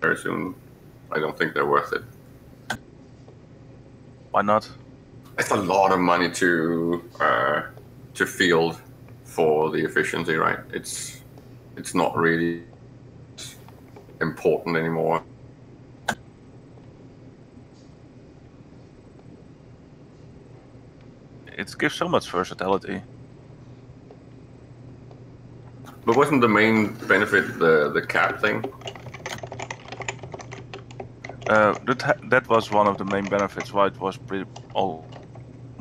very soon. I don't think they're worth it. Why not? It's a lot of money to field for the efficiency, right? It's not really important anymore. It gives so much versatility. But wasn't the main benefit the cap thing? That was one of the main benefits why it was pretty all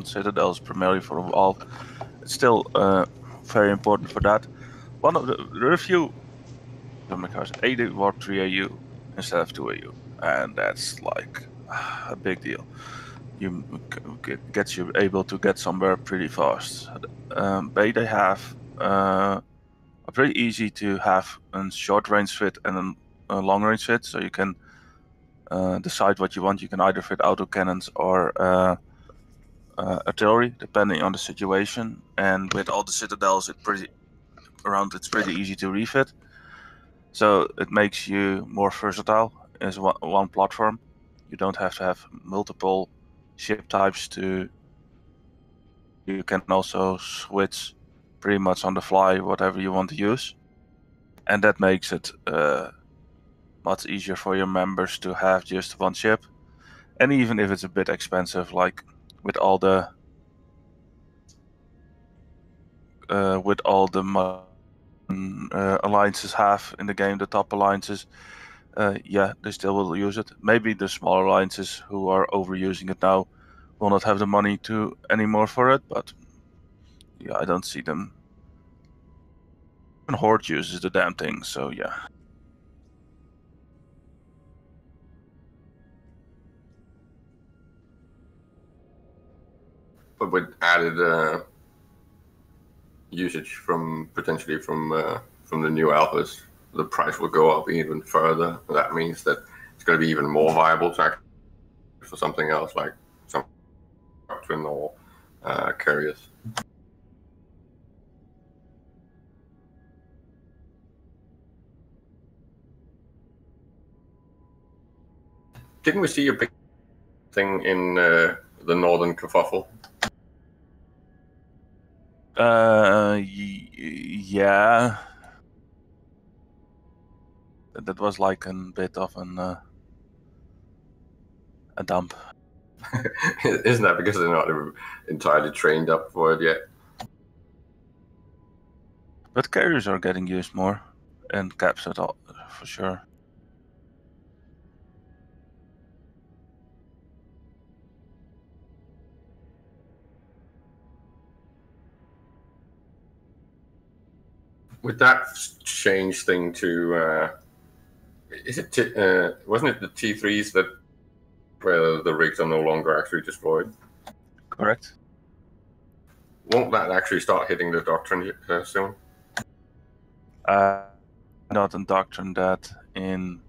Citadels primarily for a while. It's still very important for that. One of the few because they work 3 AU instead of 2 AU, and that's like a big deal. You gets you able to get somewhere pretty fast. They have a pretty easy to have a short range fit and a long range fit, so you can decide what you want. You can either fit autocannons or artillery, depending on the situation. And with all the citadels, it's pretty easy to refit. So it makes you more versatile as one platform. You don't have to have multiple ship types to. You can also switch pretty much on the fly whatever you want to use, and that makes it much easier for your members to have just one ship. And even if it's a bit expensive, like with all the alliances have in the game, the top alliances, yeah, they still will use it. Maybe the small alliances who are overusing it now will not have the money to anymore for it, but yeah, I don't see them. And Horde uses the damn thing, so yeah. But with added usage potentially from the new alphas, the price will go up even further. That means that it's going to be even more viable to actually for something else like some doctrine or carriers. Didn't we see a big thing in the northern kerfuffle? Yeah. That was like a bit of a dump. Isn't that because they're not entirely trained up for it yet? But carriers are getting used more, and caps at all for sure. With that change thing to wasn't it the T3s that where the rigs are no longer actually destroyed? Correct. Won't that actually start hitting the doctrine soon? Not a doctrine that in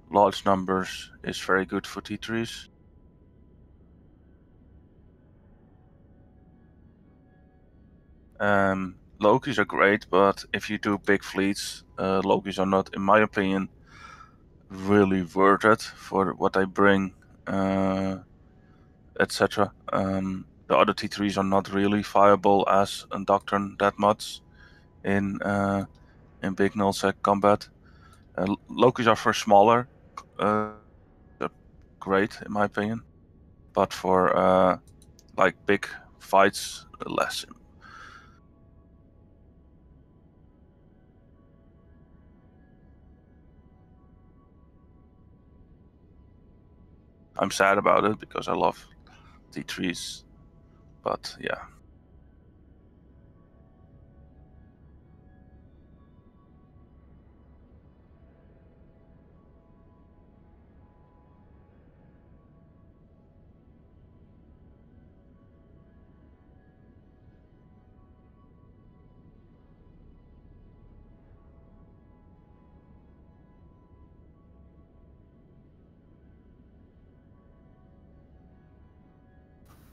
large numbers is very good for T3s. Lokis are great, but if you do big fleets, Lokis are not, in my opinion, really worth it for what they bring, etc. The other T3s are not really viable as a doctrine that much in big nullsec combat. Lokis are for smaller, great in my opinion, but for like big fights, less. I'm sad about it because I love T3s, but yeah.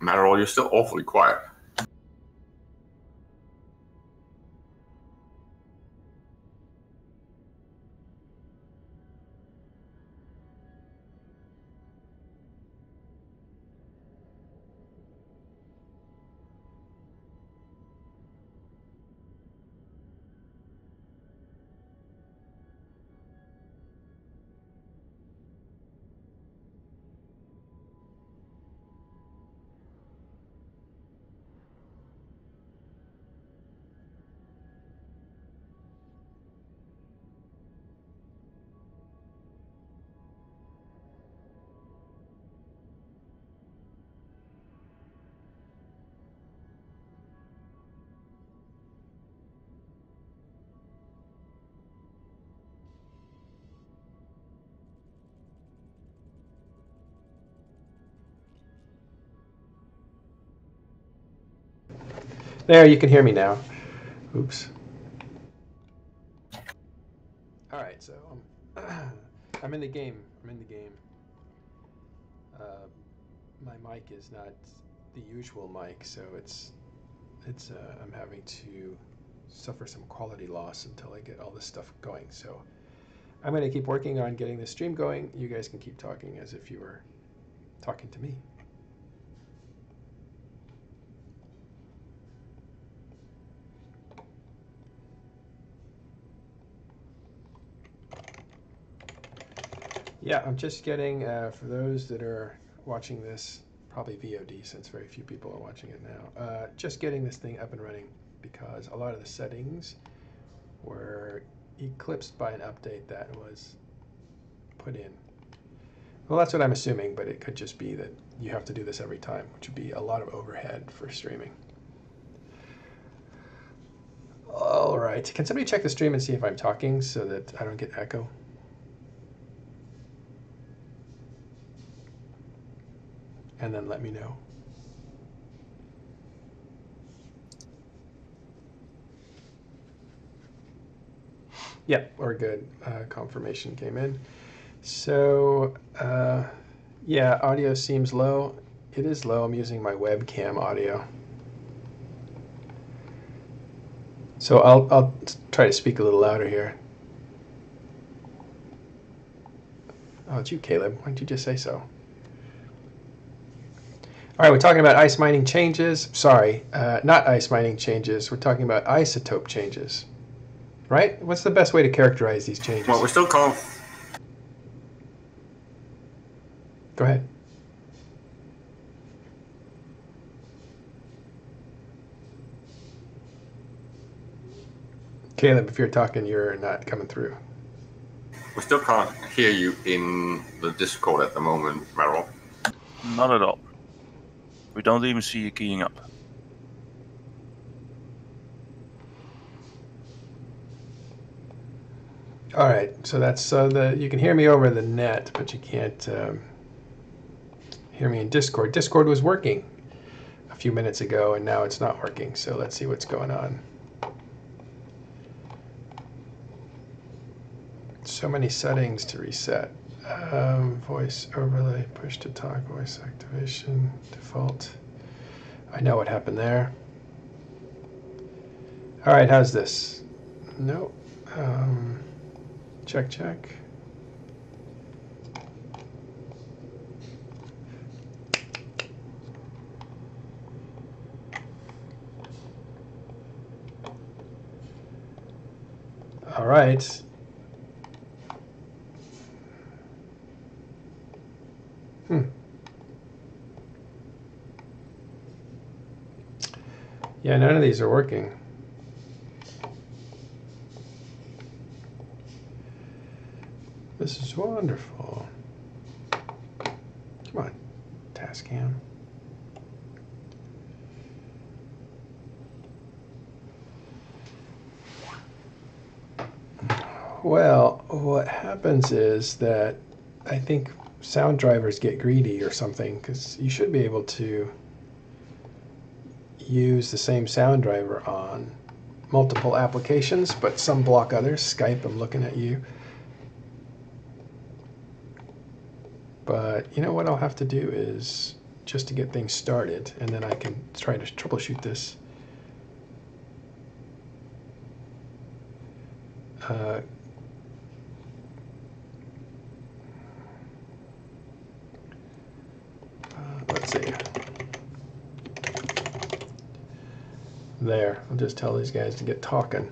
Matterall, you're still awfully quiet. There, you can hear me now. Oops. All right, so I'm in the game. I'm in the game. My mic is not the usual mic, so it's I'm having to suffer some quality loss until I get all this stuff going. So I'm going to keep working on getting this stream going. You guys can keep talking as if you were talking to me. Yeah, I'm just getting, for those that are watching this, probably VOD since very few people are watching it now, just getting this thing up and running because a lot of the settings were eclipsed by an update that was put in. Well, that's what I'm assuming, but it could just be that you have to do this every time, which would be a lot of overhead for streaming. All right, can somebody check the stream and see if I'm talking so that I don't get echo? And then let me know. Yeah, we're good. Confirmation came in. So, yeah, audio seems low. It is low. I'm using my webcam audio. So I'll try to speak a little louder here. Oh, it's you, Caleb. Why didn't you just say so? All right, we're talking about ice mining changes. Sorry, not ice mining changes. We're talking about isotope changes. Right? What's the best way to characterize these changes? Well, we still can't. Go ahead. Caleb, if you're talking, you're not coming through. We still can't hear you in the Discord at the moment, Matterall. Not at all. We don't even see you keying up. All right, so that's you can hear me over the net, but you can't hear me in Discord. Discord was working a few minutes ago, and now it's not working. So let's see what's going on. So many settings to reset. Voice overlay, push to talk, voice activation, default. I know what happened there. All right, how's this? Nope. Check, check. All right. Yeah, none of these are working. This is wonderful. Come on, Tascam. Well, what happens is that I think sound drivers get greedy or something, because you should be able to use the same sound driver on multiple applications, but some block others. Skype, I'm looking at you. But you know what I'll have to do is just to get things started, and then I can try to troubleshoot this. Let's see. There, I'll just tell these guys to get talking.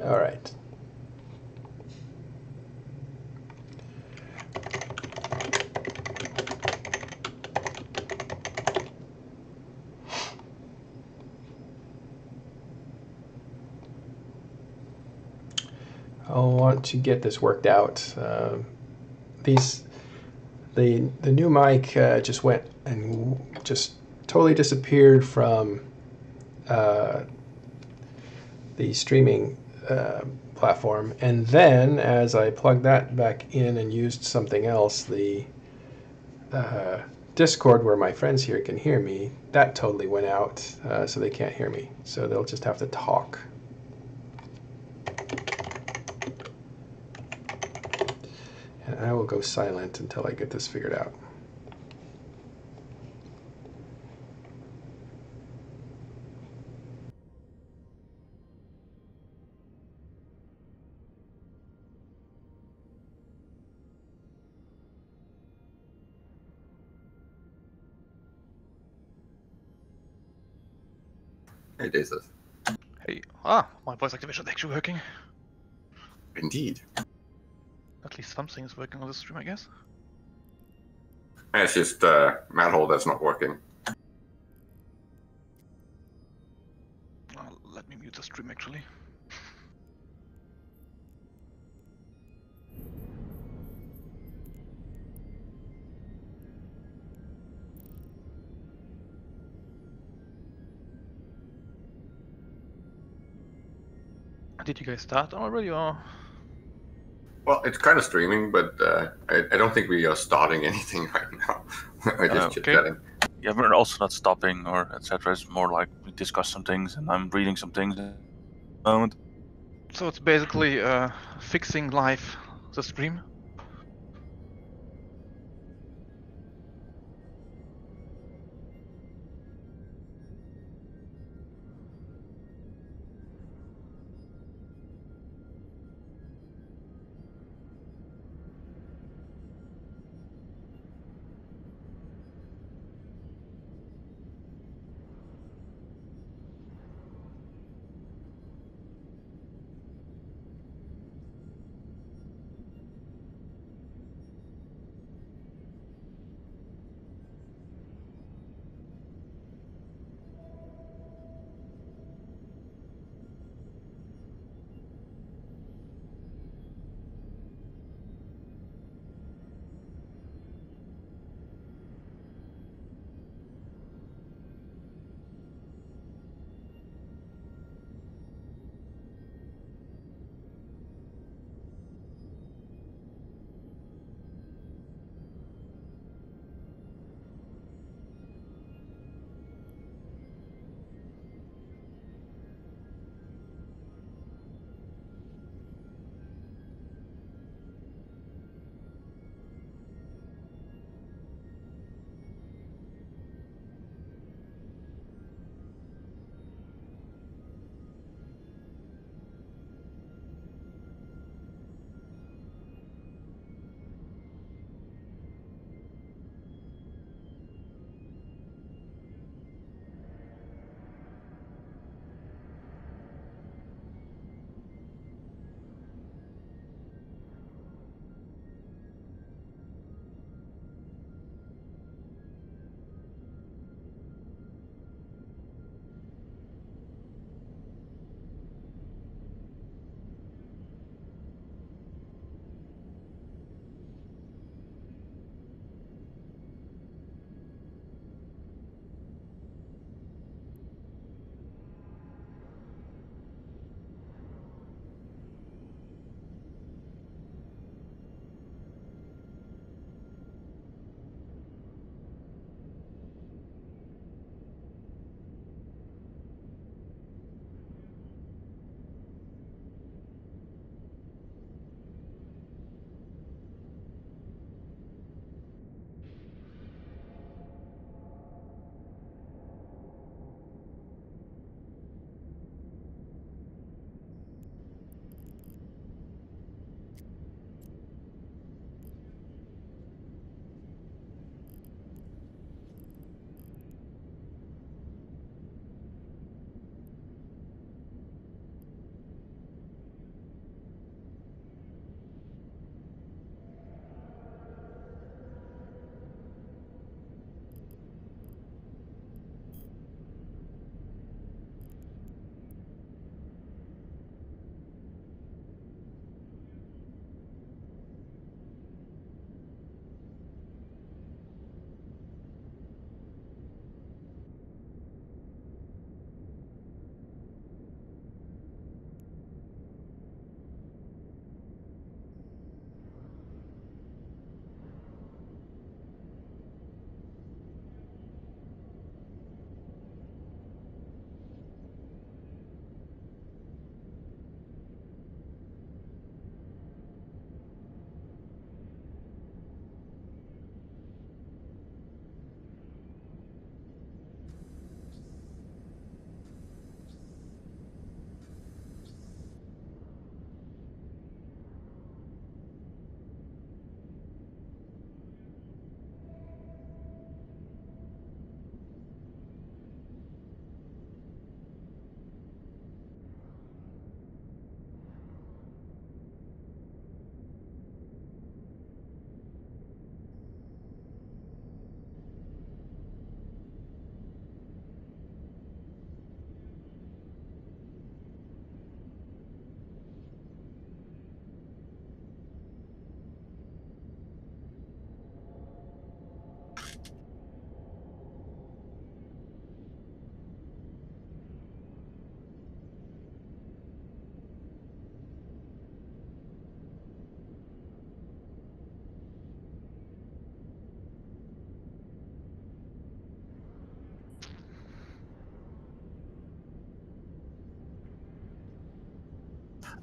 All right. I'll want to get this worked out. The new mic just went and just totally disappeared from the streaming platform, and then as I plugged that back in and used something else, the Discord where my friends here can hear me, that totally went out, so they can't hear me. So they'll just have to talk. And I will go silent until I get this figured out. It is. Hey, my voice activation is actually working. Indeed. At least something is working on the stream, I guess. It's just Matterall that's not working. Let me mute the stream actually. Did you guys start already, or? Well, it's kind of streaming, but I don't think we are starting anything right now. We're just chit-chatting. Yeah, we're also not stopping or etc. It's more like we discuss some things, and I'm reading some things at the moment. So it's basically fixing live the stream.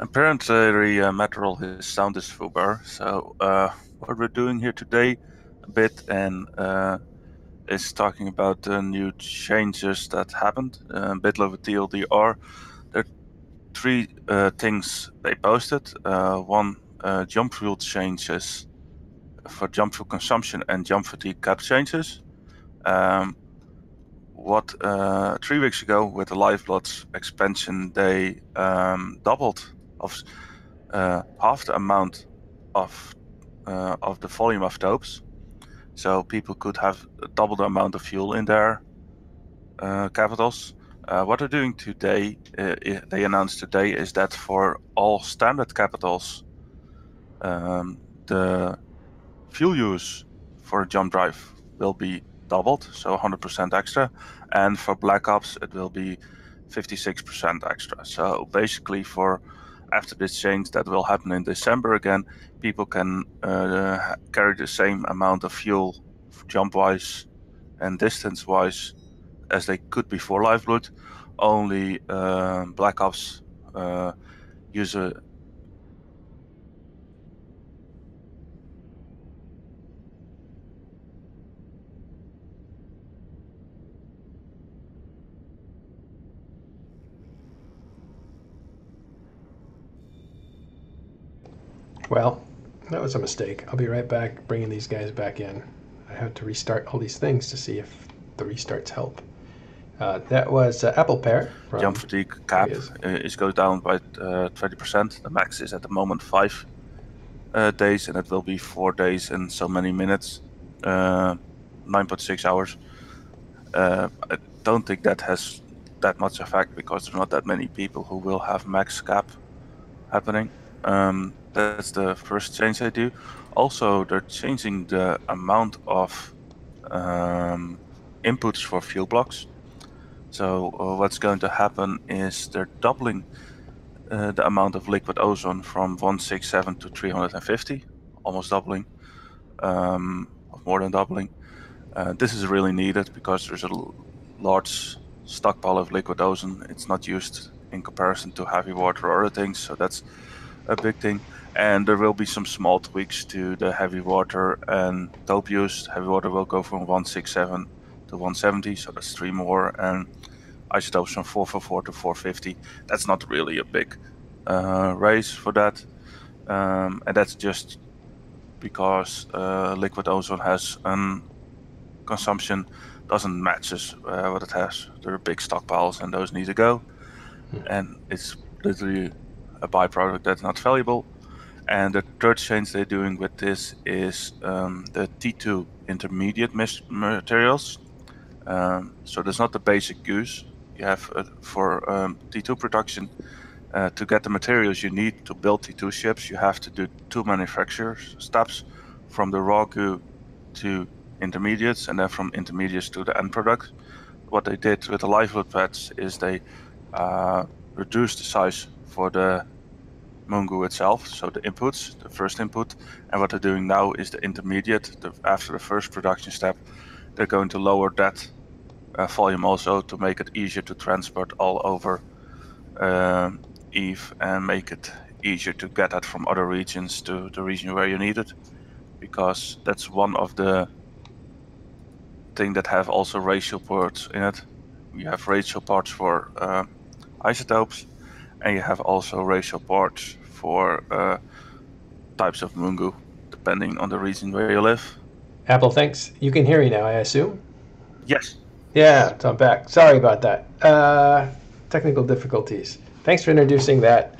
Apparently, Matterall his sound is fubar. So what we're doing here today, a bit, and is talking about the new changes that happened. BitLover TLDR. There are three things they posted. One, jump fuel changes for jump fuel consumption and jump fatigue cap changes. What 3 weeks ago with the Lifeblood's expansion, they doubled of half the amount of the volume of topes, so people could have double the amount of fuel in their capitals. What they're doing today, they announced today, is that for all standard capitals, the fuel use for a jump drive will be doubled, so 100% extra, and for Black Ops it will be 56% extra. So basically, for after this change that will happen in December again, people can carry the same amount of fuel jump-wise and distance-wise as they could before Lifeblood. Only Black Ops use a Well, that was a mistake. I'll be right back bringing these guys back in. I had to restart all these things to see if the restarts help. That was Apple Pear. jump fatigue cap is goes down by 20%. The max is at the moment 5 days, and it will be 4 days and so many minutes, 9.6 hours. I don't think that has that much effect because there's not that many people who will have max cap happening. That's the first change they do. Also, they're changing the amount of inputs for fuel blocks. So what's going to happen is they're doubling the amount of liquid ozone from 167 to 350, almost doubling, more than doubling. This is really needed because there's a large stockpile of liquid ozone. It's not used in comparison to heavy water or other things, so that's a big thing. And there will be some small tweaks to the heavy water and dope use. Heavy water will go from 167 to 170, so that's 3 more, and isotopes from 444 to 450. That's not really a big raise for that, and that's just because liquid ozone has consumption doesn't matches what it has. There are big stockpiles, and those need to go, and it's literally a byproduct that's not valuable. And the third change they're doing with this is the T2 intermediate materials. So there's not the basic use. You have for T2 production, to get the materials you need to build T2 ships, you have to do 2 manufacture steps, from the raw goo to intermediates, and then from intermediates to the end product. What they did with the Lifeblood pads is they reduced the size for the Mungu itself, so the inputs, the first input, and what they're doing now is the intermediate. After the first production step, they're going to lower that volume also to make it easier to transport all over EVE and make it easier to get that from other regions to the region where you need it, because that's one of the things that have also ratio ports in it. You have ratio ports for isotopes, and you have also ratio ports for types of Mungu, depending on the region where you live. Apple, thanks. You can hear me now, I assume? Yes. Yeah, so I'm back. Sorry about that. Technical difficulties. Thanks for introducing that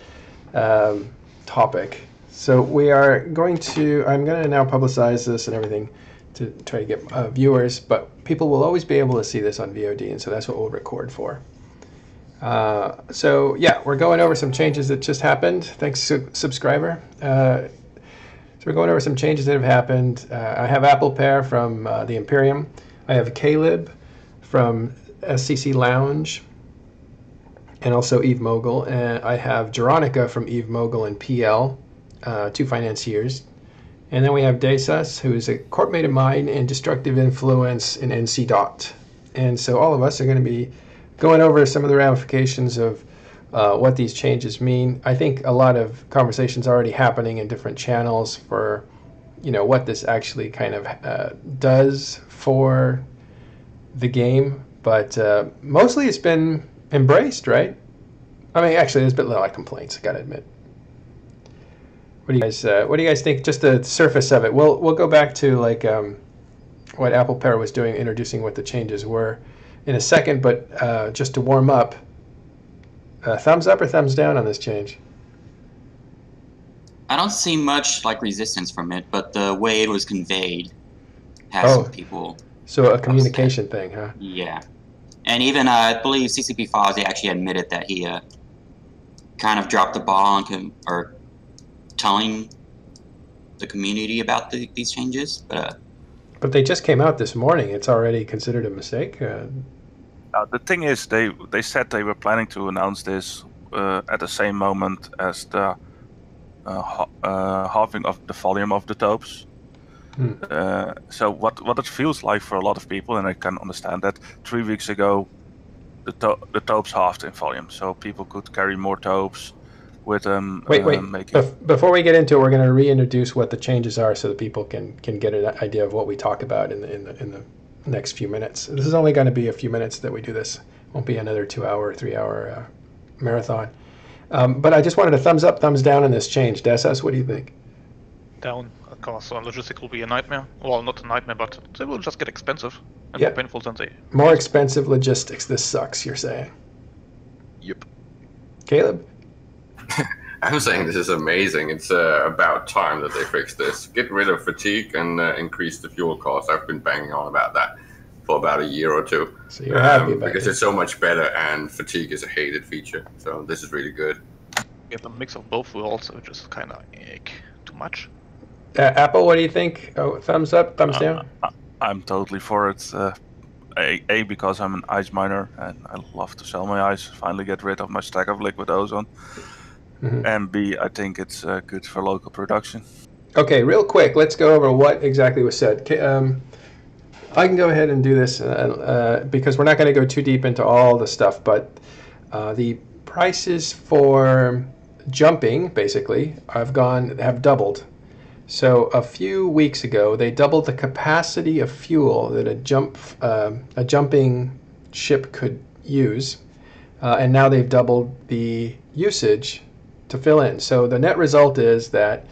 topic. So we are going to, I'm going to now publicize this and everything to try to get viewers, but people will always be able to see this on VOD, and so that's what we'll record for. So yeah, we're going over some changes that just happened. Thanks, subscriber. So we're going over some changes that have happened. I have Apple Pear from the Imperium. I have Caleb from SCC Lounge, and also Eve Mogul. And I have Jeronica from Eve Mogul and PL, 2 financiers. And then we have Desas, who is a corpmate of mine and destructive influence in NC Dot. And so all of us are going to be going over some of the ramifications of what these changes mean. I think a lot of conversations already happening in different channels for, what this actually kind of does for the game. But mostly it's been embraced, right? I mean, actually, there's been a lot of complaints, I gotta admit. What do you guys think? Just the surface of it. We'll go back to like what Apple Pear was doing, introducing what the changes were in a second. But just to warm up, thumbs up or thumbs down on this change? I don't see much like resistance from it, but the way it was conveyed has some people. So a communication thing, huh? Yeah, and even I believe CCP Files, he actually admitted that he kind of dropped the ball on telling the community about these changes, but they just came out this morning. It's already considered a mistake. The thing is, they said they were planning to announce this at the same moment as the halving of the volume of the topes. So what it feels like for a lot of people, and I can understand that, 3 weeks ago the topes halved in volume, so people could carry more topes with them. Wait. Before we get into it, we're going to reintroduce what the changes are so that people can get an idea of what we talk about in the next few minutes. This is only going to be a few minutes that we do this. It won't be another 2-hour, 3-hour marathon. But I just wanted a thumbs up, thumbs down on this change. Desas, what do you think? Down. Cost on logistics will be a nightmare. Well, not a nightmare, but they will just get expensive and more painful than they. More expensive logistics. This sucks, you're saying. Yep. Caleb? I'm saying this is amazing. It's about time that they fix this. Get rid of fatigue and increase the fuel cost. I've been banging on about that for about a year or two. So you're happy about because it. it's so much better, and fatigue is a hated feature. So this is really good. Get a mix of both will also just kind of too much. Apple, what do you think? Oh, thumbs up, thumbs down? I'm totally for it. A, because I'm an ice miner and I love to sell my ice, finally get rid of my stack of liquid ozone. And B, I think it's good for local production. Okay, real quick, let's go over what exactly was said. I can go ahead and do this because we're not going to go too deep into all the stuff, but the prices for jumping, basically, have doubled. So a few weeks ago, they doubled the capacity of fuel that a jumping ship could use, and now they've doubled the usage to fill in. So the net result is that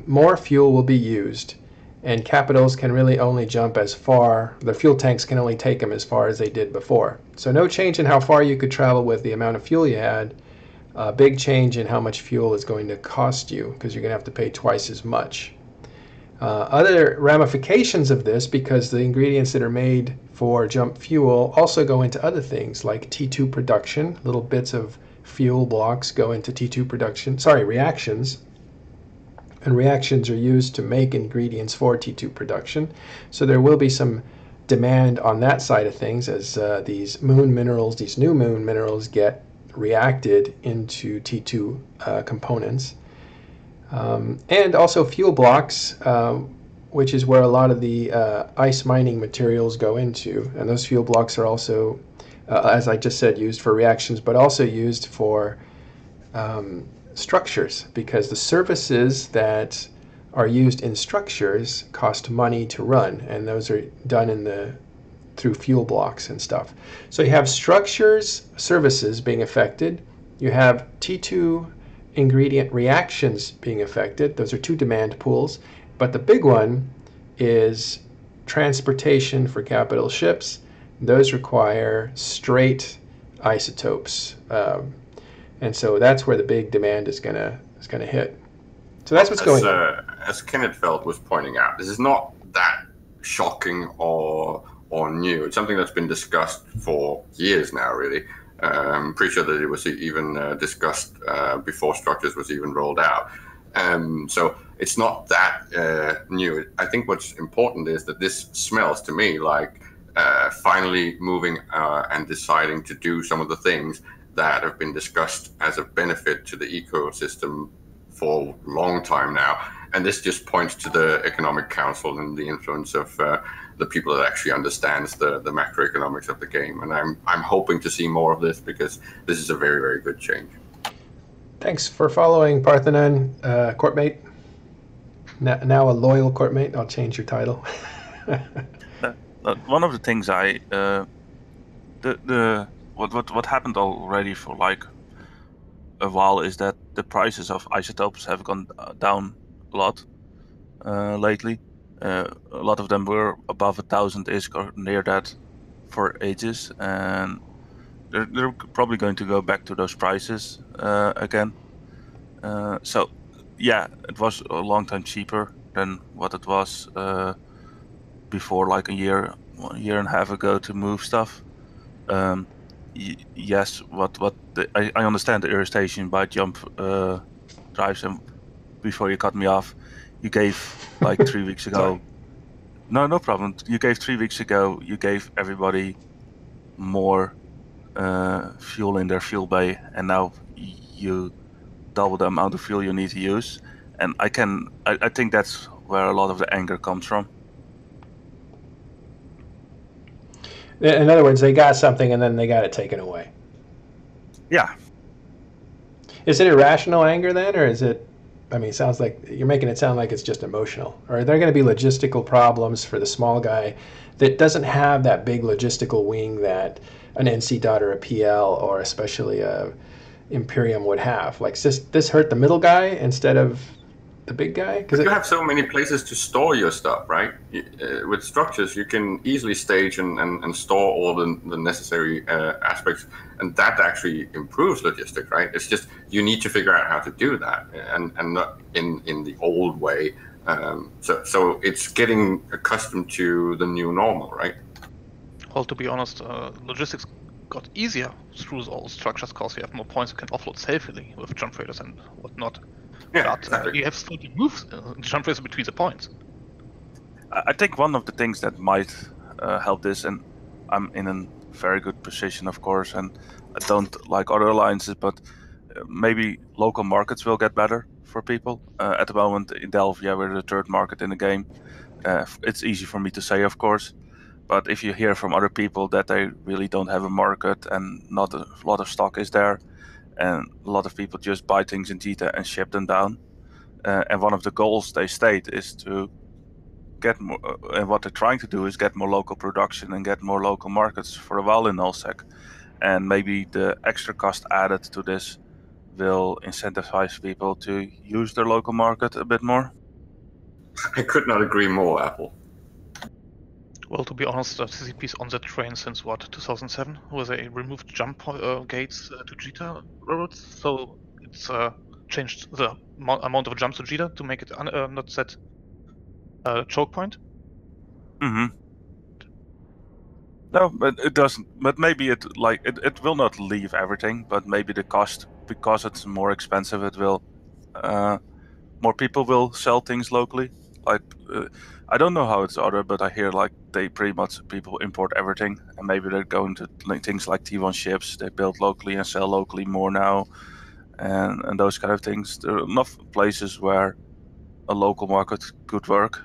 more fuel will be used, and capitals can really only jump as far, the fuel tanks can only take them as far as they did before. So no change in how far you could travel with the amount of fuel you had. A big change in how much fuel is going to cost you, because you're going to have to pay twice as much. Other ramifications of this, because the ingredients that are made for jump fuel also go into other things like T2 production. Little bits of fuel blocks go into T2 production, reactions. And reactions are used to make ingredients for T2 production. So there will be some demand on that side of things as these new moon minerals get reacted into T2 components. And also fuel blocks, which is where a lot of the ice mining materials go into. And those fuel blocks are also, as I just said, used for reactions, but also used for structures, because the services that are used in structures cost money to run, and those are done through fuel blocks and stuff. So you have structures, services being affected. You have T2 ingredient reactions being affected. Those are two demand pools. But the big one is transportation for capital ships. Those require straight isotopes. And so that's where the big demand is gonna hit. So that's what's going on. As Kenneth Feld was pointing out, this is not that shocking or new. It's something that's been discussed for years now, really. I'm pretty sure that it was even discussed before structures was even rolled out. So it's not that new. I think what's important is that this smells to me like finally moving and deciding to do some of the things that have been discussed as a benefit to the ecosystem for a long time now. And this just points to the Economic Council and the influence of the people that actually understands the macroeconomics of the game. And I'm hoping to see more of this, because this is a very, very good change. Thanks for following, Parthenon, courtmate. Now a loyal courtmate. I'll change your title. One of the things what happened already for like a while is that the prices of isotopes have gone down a lot lately. A lot of them were above 1,000 ISK or near that for ages, and they're probably going to go back to those prices again. So yeah, it was a long time cheaper than what it was before, like a year and a half ago, to move stuff. Yes, I understand the irritation by jump drives, and before you cut me off, you gave like 3 weeks ago. No problem. You gave 3 weeks ago. You gave everybody more fuel in their fuel bay, and now you double the amount of fuel you need to use. And I think that's where a lot of the anger comes from. In other words, they got something and then they got it taken away. Yeah. Is it irrational anger then, or is it? I mean, it sounds like you're making it sound like it's just emotional. Or are there going to be logistical problems for the small guy that doesn't have that big logistical wing that an NC Dot or a PL or especially a Imperium would have? Like, this hurt the middle guy instead of the big guy? Because you have so many places to store your stuff, right? With structures, you can easily stage and store all the necessary aspects, and that actually improves logistics, right? It's just you need to figure out how to do that, and not in the old way. So it's getting accustomed to the new normal, right? Well, to be honest, logistics got easier through all structures because you have more points you can offload safely with jump raiders and whatnot. Yeah, but exactly. you have still to move jump raiders between the points. I think one of the things that might help this, and I'm in a very good position, of course, and I don't like other alliances, but maybe local markets will get better for people. At the moment in Delvia, we're the third market in the game. It's easy for me to say, of course, but if you hear from other people that they really don't have a market and not a lot of stock is there, and a lot of people just buy things in Jita and ship them down, and one of the goals they state is to get more, and what they're trying to do is get more local production and get more local markets for a while in Nullsec. And maybe the extra cost added to this will incentivize people to use their local market a bit more. I could not agree more, Apple. Well, to be honest, CCP's on that train since what, 2007, where they removed jump gates to Jita roads. So it's changed the amount of jumps to Jita to make it not that choke point. Mm-hmm. No, but it doesn't. But maybe it will not leave everything. But maybe the cost, because it's more expensive, it will. More people will sell things locally. Like I don't know how it's other, but I hear like they pretty much people import everything, and maybe they're going to things like T1 ships. They build locally and sell locally more now, and those kind of things. There are enough places where a local market could work.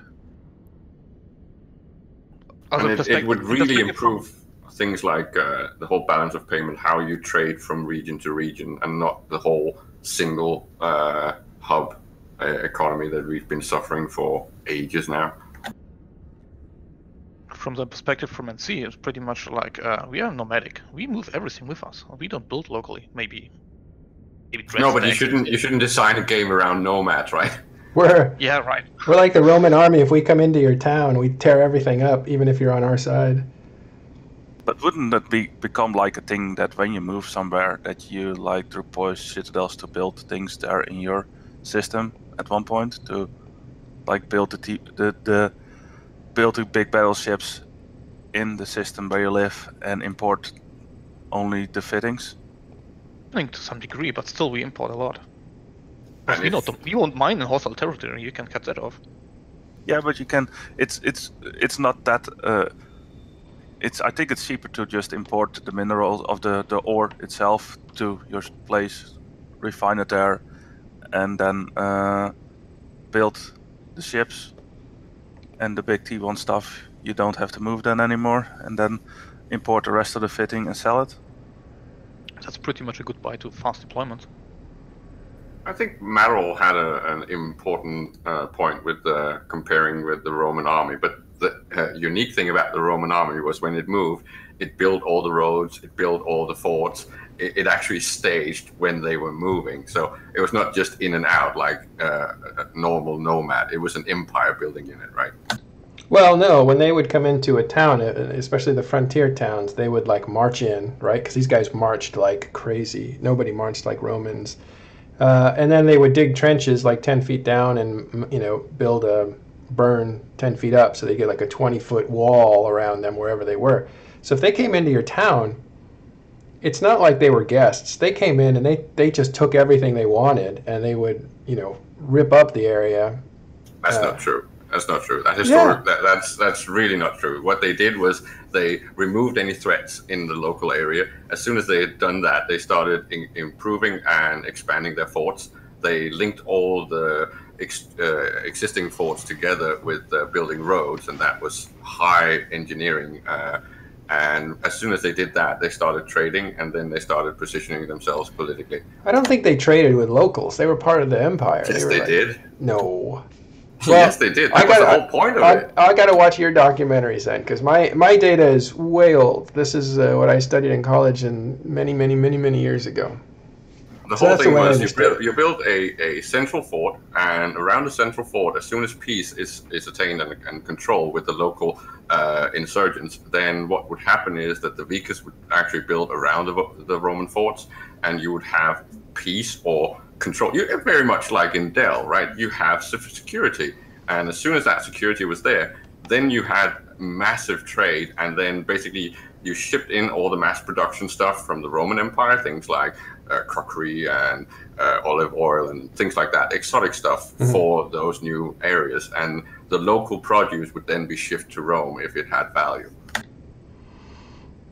And it would really improve things like the whole balance of payment, how you trade from region to region, and not the whole single hub economy that we've been suffering for ages now. From the perspective from NC, it's pretty much like we are nomadic. We move everything with us. We don't build locally. Maybe no, but you shouldn't design a game around nomads, right? Yeah, right. We're like the Roman army. If we come into your town, we tear everything up, even if you're on our side. But wouldn't that become like a thing that when you move somewhere, that you like deploy citadels to build things there in your system at one point, to like build the big battleships in the system where you live and import only the fittings? I think to some degree, but still we import a lot. You won't mine in hostile territory. You can cut that off. Yeah, but you can. It's not that. I think it's cheaper to just import the minerals of the ore itself to your place, refine it there, and then build the ships and the big T1 stuff you don't have to move then anymore, and then import the rest of the fitting and sell it. That's pretty much a goodbye to fast deployment. I think Matterall had an important point with comparing with the Roman army, but the unique thing about the Roman army was when it moved, it built all the roads, it built all the forts. It actually staged when they were moving, so it was not just in and out like a normal nomad. It was an empire building unit, right? Well, no, when they would come into a town, especially the frontier towns, they would like march in, right? Because these guys marched like crazy. Nobody marched like Romans. And then they would dig trenches like 10 feet down and, build a burn 10 feet up, so they get like a 20-foot wall around them wherever they were. So if they came into your town, it's not like they were guests. They came in and they just took everything they wanted, and they would, rip up the area. That's not true. That's not true. That's really not true. What they did was they removed any threats in the local area. As soon as they had done that, they started improving and expanding their forts. They linked all the existing forts together with building roads, and that was high engineering. And as soon as they did that, they started trading, and then they started positioning themselves politically. I don't think they traded with locals. They were part of the empire. Yes, they did. No. Well, yes, they did. That was the whole point of it. I got to watch your documentaries then, because my data is way old. This is what I studied in college and many years ago. The whole thing was you built a central fort, and around the central fort, as soon as peace is attained and control with the local insurgents, then what would happen is that the vicus would actually build around the Roman forts, and you would have peace or control. Very much like in Dell, right? You have security, and as soon as that security was there, then you had massive trade, and then basically you shipped in all the mass production stuff from the Roman Empire, things like crockery and olive oil and things like that, exotic stuff for those new areas, and the local produce would then be shipped to Rome if it had value.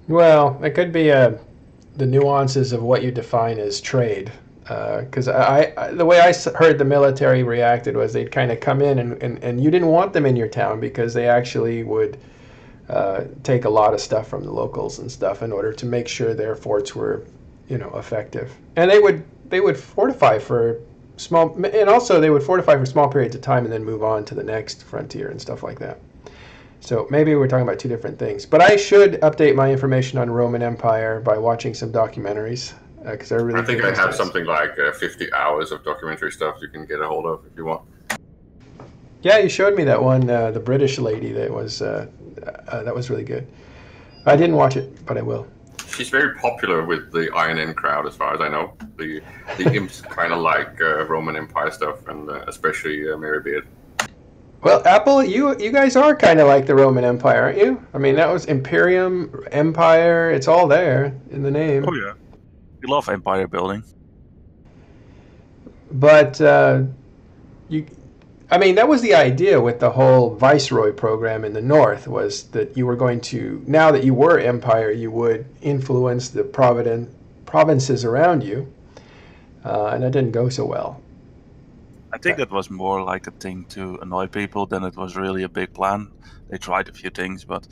Well, it could be the nuances of what you define as trade. Because the way I heard the military reacted was they'd kind of come in and you didn't want them in your town because they actually would take a lot of stuff from the locals and stuff in order to make sure their forts were, effective. And they would fortify for small periods of time and then move on to the next frontier and stuff like that. So maybe we're talking about two different things. But I should update my information on Roman Empire by watching some documentaries. I think I have something like 50 hours of documentary stuff you can get a hold of if you want. Yeah, you showed me that one, the British lady that was really good. I didn't watch it, but I will. She's very popular with the INN crowd, as far as I know. The imps kind of like Roman Empire stuff, and especially Mary Beard. Well, Apple, you guys are kind of like the Roman Empire, aren't you? I mean, that was Imperium, Empire. It's all there in the name. Oh yeah. We love empire building. But that was the idea with the whole Viceroy program in the North, was that you were going to, now that you were empire, you would influence the provinces around you. And that didn't go so well. I think that was more like a thing to annoy people than it was really a big plan. They tried a few things, but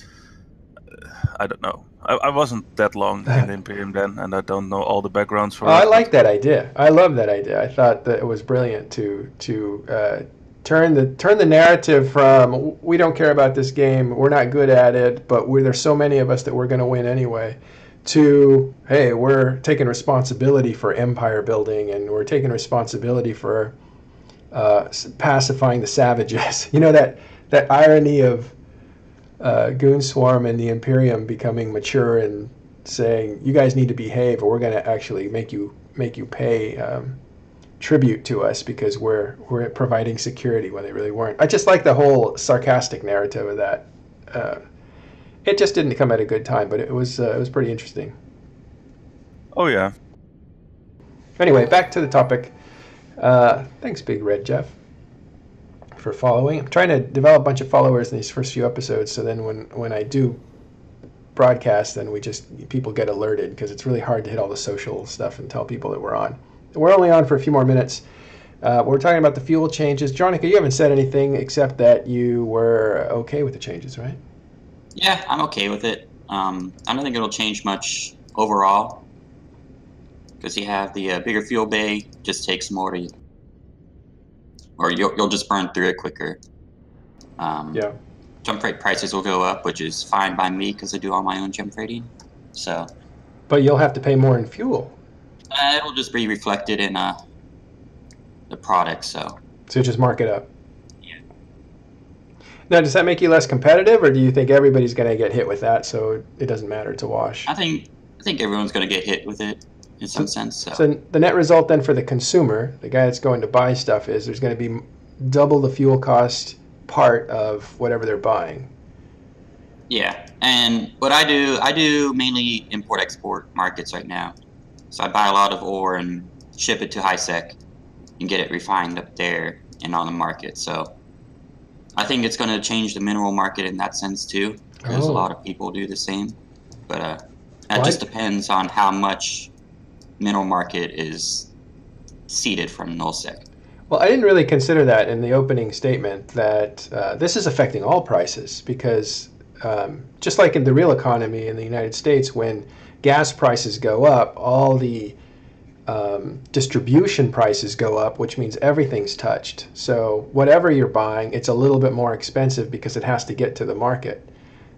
I don't know. I wasn't that long in the Imperium then, and I don't know all the backgrounds for it. I like that idea. I love that idea. I thought that it was brilliant to turn the narrative from we don't care about this game, we're not good at it, but there's so many of us that we're going to win anyway, to hey, we're taking responsibility for empire building, and we're taking responsibility for pacifying the savages. That irony of Goonswarm and the Imperium becoming mature and saying, you guys need to behave or we're going to actually make you pay tribute to us because we're providing security when they really weren't. I just like the whole sarcastic narrative of that. It just didn't come at a good time, but it was pretty interesting. Oh yeah. Anyway, back to the topic. Thanks, Big Red Jeff, for following. I'm trying to develop a bunch of followers in these first few episodes, so then when I do broadcast, then people get alerted, because it's really hard to hit all the social stuff and tell people that we're on. We're only on for a few more minutes. We're talking about the fuel changes. Jonica, you haven't said anything except that you were okay with the changes, right? Yeah, I'm okay with it. I don't think it'll change much overall, because you have the bigger fuel bay, just takes more to, or you'll just burn through it quicker. Yeah. Jump freight prices will go up, which is fine by me because I do all my own jump freighting. So But you'll have to pay more in fuel. it'll just be reflected in the product. So Just mark it up. Yeah. Now, does that make you less competitive, or do you think everybody's going to get hit with that, so it doesn't matter? It's a wash. I think everyone's going to get hit with it in some sense. So the net result then for the consumer, the guy that's going to buy stuff, is there's going to be double the fuel cost part of whatever they're buying. Yeah, and what I do mainly import-export markets right now. So I buy a lot of ore and ship it to HiSec and get it refined up there and on the market. So I think it's going to change the mineral market in that sense too, because a lot of people do the same. But that just depends on how much mineral market is seeded from nullsec. Well, I didn't really consider that in the opening statement, that this is affecting all prices, because just like in the real economy in the United States, when gas prices go up, all the distribution prices go up, which means everything's touched. So whatever you're buying, it's a little bit more expensive because it has to get to the market.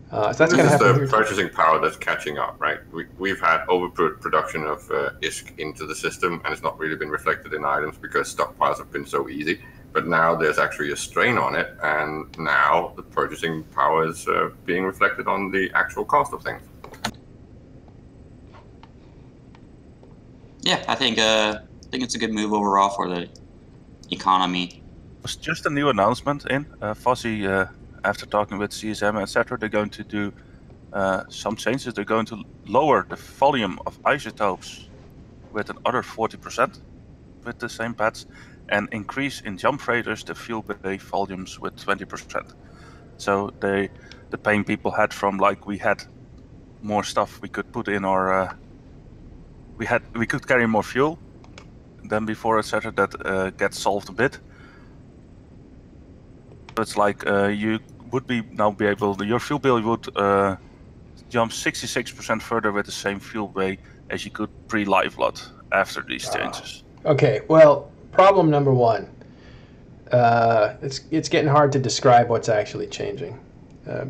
So that's going to happen. This is the purchasing power that's catching up, right? We've had overproduction of ISK into the system, and it's not really been reflected in items because stockpiles have been so easy. But now there's actually a strain on it, and now the purchasing power is being reflected on the actual cost of things. Yeah, I think it's a good move overall for the economy. It was just a new announcement in Fuzzy. After talking with CSM, etc., they're going to do some changes. They're going to lower the volume of isotopes with another 40% with the same pads, and increase in jump freighters the fuel bay volumes with 20%. So the pain people had from, like, we had more stuff we could put in our we could carry more fuel than before, etc., that gets solved a bit. It's like you would be able, your fuel bill would jump 66% further with the same fuel bay as you could pre-live lot after these changes. Okay, well, problem number one. It's getting hard to describe what's actually changing.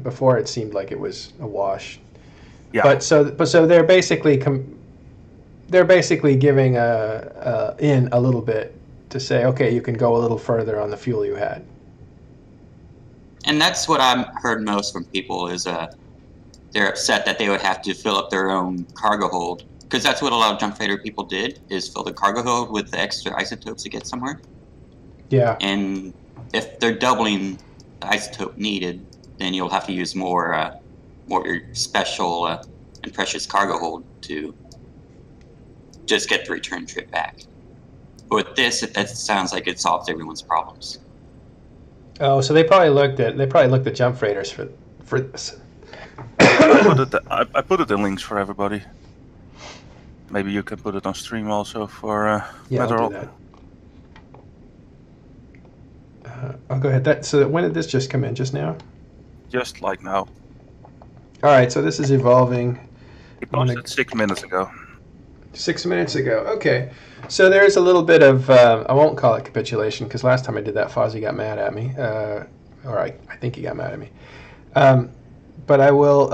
Before it seemed like it was a wash. Yeah. But so they're basically giving in a little bit to say, okay, you can go a little further on the fuel you had. And that's what I've heard most from people is they're upset that they would have to fill up their own cargo hold, because that's what a lot of jump freighter people did, is fill the cargo hold with the extra isotopes to get somewhere. Yeah. And if they're doubling the isotope needed, then you'll have to use more special and precious cargo hold to just get the return trip back. But with this, that sounds like it solves everyone's problems. Oh, so they probably looked at jump freighters for this. I put it in links for everybody. Maybe you can put it on stream also for Matterall. I'll do that. I'll go ahead. So when did this just come in? Just now? Just like now. All right. So this is evolving. It posted 6 minutes ago. 6 minutes ago. Okay. So there's a little bit of, I won't call it capitulation, because last time I did that, Fozzie got mad at me. Or I think he got mad at me. But I will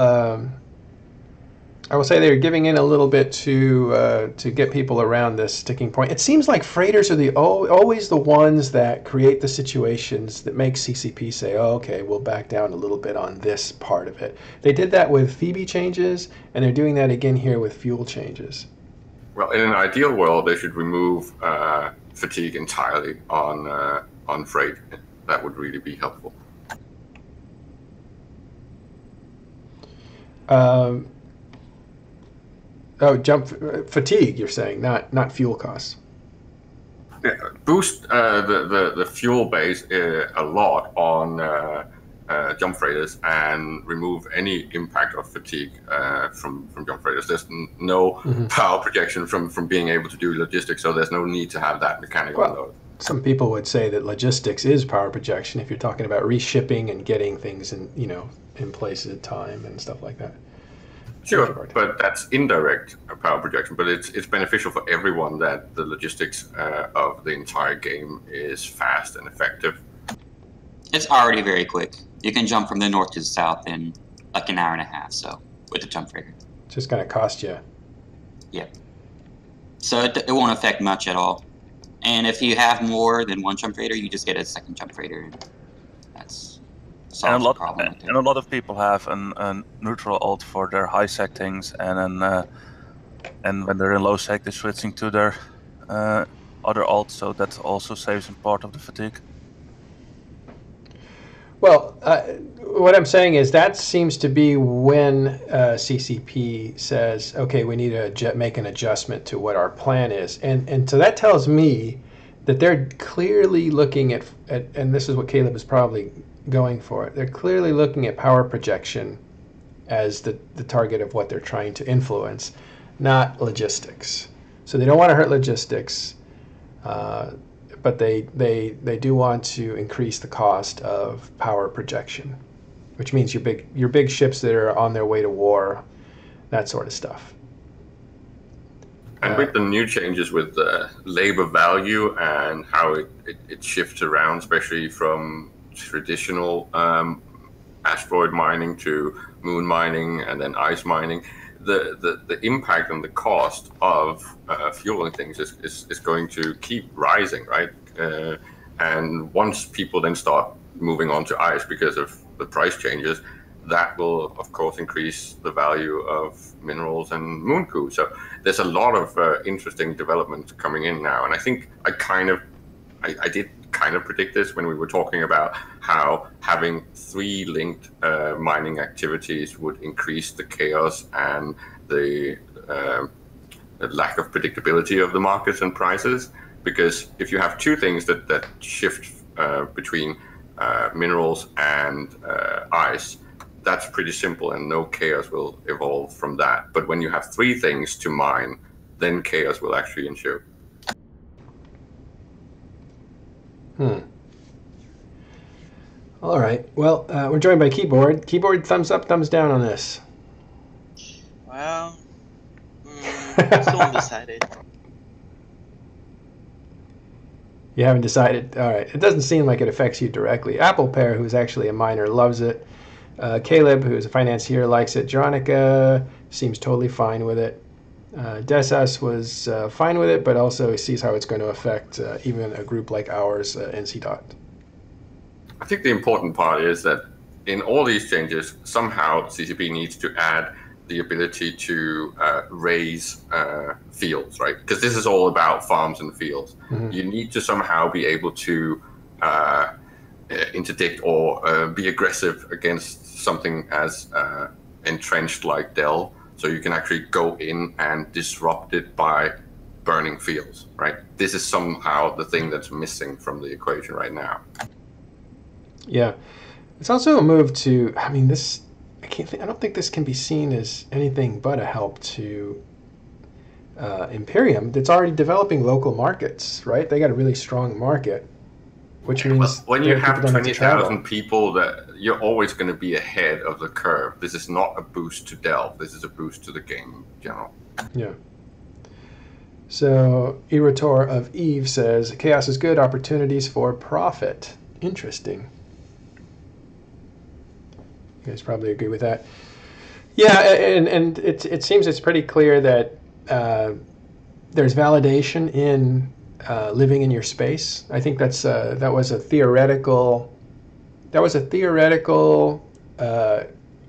say they're giving in a little bit to get people around this sticking point. It seems like freighters are always the ones that create the situations that make CCP say, oh, okay, we'll back down a little bit on this part of it. They did that with Phoebe changes, and they're doing that again here with fuel changes. Well, in an ideal world, they should remove fatigue entirely on freight. That would really be helpful. Fatigue, you're saying, not fuel costs. Yeah, boost the fuel base a lot on jump freighters and remove any impact of fatigue from jump freighters. There's no power projection from being able to do logistics, so there's no need to have that mechanical load. some people would say that logistics is power projection if you're talking about reshipping and getting things in, in place at time and stuff like that. Sure, but that's indirect power projection. But it's beneficial for everyone that the logistics of the entire game is fast and effective. It's already very quick. You can jump from the north to the south in like an hour and a half. So with the jump freighter, It's just going to cost you. Yeah. So it won't affect much at all. And if you have more than one jump freighter, you just get a second jump freighter, and that's solves the problem. And a lot of people have a neutral alt for their high sec things, and then and when they're in low sec, they're switching to their other alt, so that also saves in part of the fatigue. Well, what I'm saying is that seems to be when CCP says, okay, we need to make an adjustment to what our plan is. And so that tells me that they're clearly looking at, and this is what Caleb is probably going for, they're clearly looking at power projection as the target of what they're trying to influence, not logistics. So they don't want to hurt logistics, but they do want to increase the cost of power projection, which means your big ships that are on their way to war, that sort of stuff. And with the new changes with the labor value and how it shifts around, especially from traditional asteroid mining to moon mining and then ice mining, the impact and the cost of fueling things is going to keep rising, right? And once people then start moving on to ice because of the price changes, that will, of course, increase the value of minerals and moon coup. So there's a lot of interesting developments coming in now. And I think I did kind of predict this when we were talking about how having 3 linked mining activities would increase the chaos and the lack of predictability of the markets and prices. Because if you have 2 things that shift between minerals and ice, that's pretty simple and no chaos will evolve from that. But when you have 3 things to mine, then chaos will actually ensue. All right. Well, we're joined by Keyboard. Keyboard, thumbs up, thumbs down on this. Well, still undecided. You haven't decided. All right. It doesn't seem like it affects you directly. Apple Pear, who's actually a miner, loves it. Caleb, who's a financier, likes it. Jeronica seems totally fine with it. Desas was fine with it, but also sees how it's going to affect even a group like ours, NC. I think the important part is that in all these changes, somehow CCP needs to add the ability to raise fields, right? Because this is all about farms and fields. Mm-hmm. You need to somehow be able to interdict or be aggressive against something as entrenched like Dell, so you can actually go in and disrupt it by burning fields, right? This is somehow the thing that's missing from the equation right now. Yeah, it's also a move to. I mean, this. I don't think this can be seen as anything but a help to Imperium. That's already developing local markets, right? They got a really strong market, which means when you have 20,000 people, that you're always going to be ahead of the curve. This is not a boost to Delve. This is a boost to the game in general. Yeah. So Erator of Eve says, chaos is good, opportunities for profit. Interesting. You guys probably agree with that. Yeah, and it seems it's pretty clear that there's validation in living in your space. I think that was a theoretical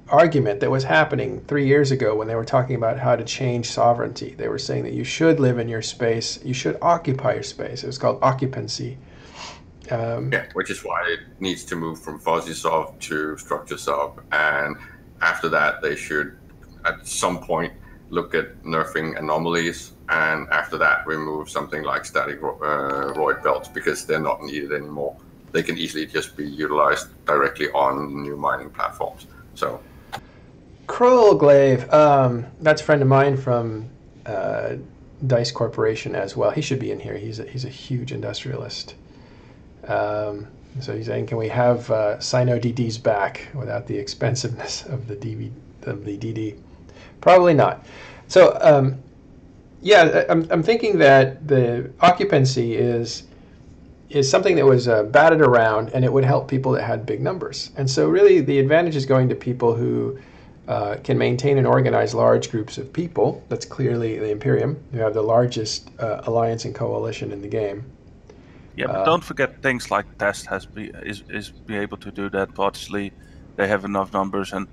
argument that was happening 3 years ago when they were talking about how to change sovereignty. They were saying that you should live in your space, you should occupy your space. It was called occupancy. Which is why it needs to move from fuzzy sov to structure sov, and after that they should at some point look at nerfing anomalies, and after that remove something like static roid belts because they're not needed anymore. They can easily just be utilized directly on new mining platforms. So Krollglaive, that's a friend of mine from Dice Corporation as well. He should be in here. He's a huge industrialist. So he's saying, can we have Sino DDs back without the expensiveness of the DD? Probably not. So yeah, I'm thinking that the occupancy is something that was batted around, and it would help people that had big numbers. And so really the advantage is going to people who can maintain and organize large groups of people. That's clearly the Imperium. You have the largest alliance and coalition in the game. Yeah, but don't forget things like Test is be able to do that. But obviously, they have enough numbers, and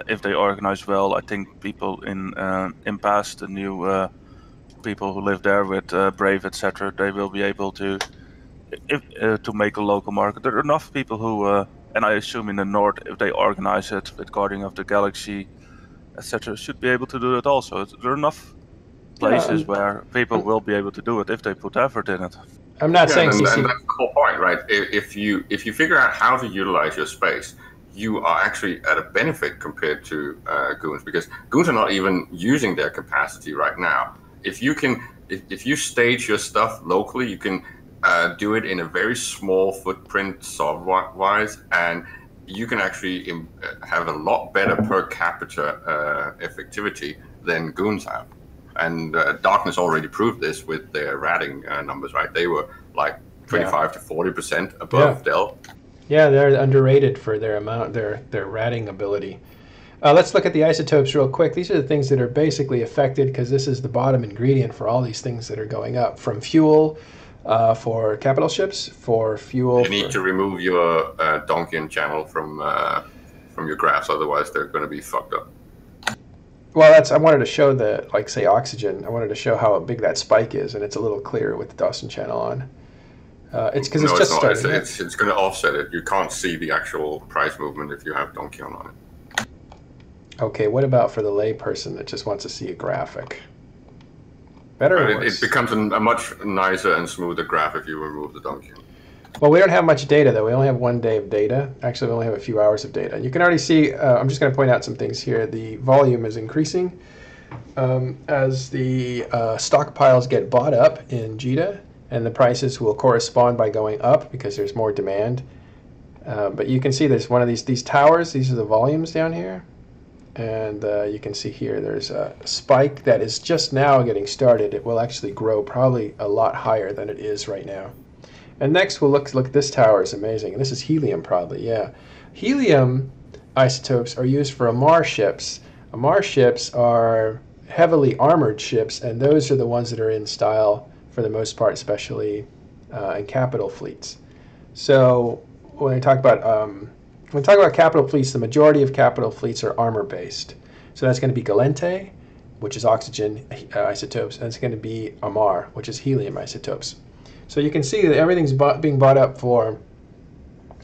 if they organize well, I think people in Impasse, the new people who live there with Brave, etc., they will be able to to make a local market. There are enough people who, and I assume in the north, if they organize it with Guardian of the Galaxy, etc., should be able to do it also. There are enough places where people will be able to do it if they put effort in it. I'm not saying and CC. that's the whole point, right? If you figure out how to utilize your space, you are actually at a benefit compared to goons, because goons are not even using their capacity right now. If you stage your stuff locally, you can do it in a very small footprint soft-wise, and you can actually have a lot better per capita effectivity than goons have. And Darkness already proved this with their ratting numbers, right? They were like 25 to 40% above Dell. Yeah, they're underrated for their amount, their ratting ability. Let's look at the isotopes real quick. These are the things that are basically affected, because this is the bottom ingredient for all these things that are going up. From fuel for capital ships, for fuel. You need to remove your Donkian channel from your graphs, otherwise they're going to be fucked up. Well, I wanted to show the, like, say, oxygen. I wanted to show how big that spike is, and it's a little clearer with the Dawson channel on. It's because it's just starting. It's going to offset it. You can't see the actual price movement if you have Donkion on it. Okay, what about for the layperson that just wants to see a graphic? Better or worse? It becomes a much nicer and smoother graph if you remove the Donkion. Well, we don't have much data, though. We only have 1 day of data. Actually, we only have a few hours of data. You can already see, I'm just going to point out some things here. The volume is increasing as the stockpiles get bought up in JITA, and the prices will correspond by going up because there's more demand. But you can see there's one of these towers. These are the volumes down here. And you can see here there's a spike that is just now getting started. It will actually grow probably a lot higher than it is right now. And next we'll look at this tower. Is amazing. And this is helium probably, yeah. Helium isotopes are used for Amar ships. Amar ships are heavily armored ships, and those are the ones that are in style for the most part, especially in capital fleets. So when we talk about capital fleets, the majority of capital fleets are armor-based. So that's going to be Galente, which is oxygen isotopes, and it's going to be Amar, which is helium isotopes. So you can see that everything's being bought up for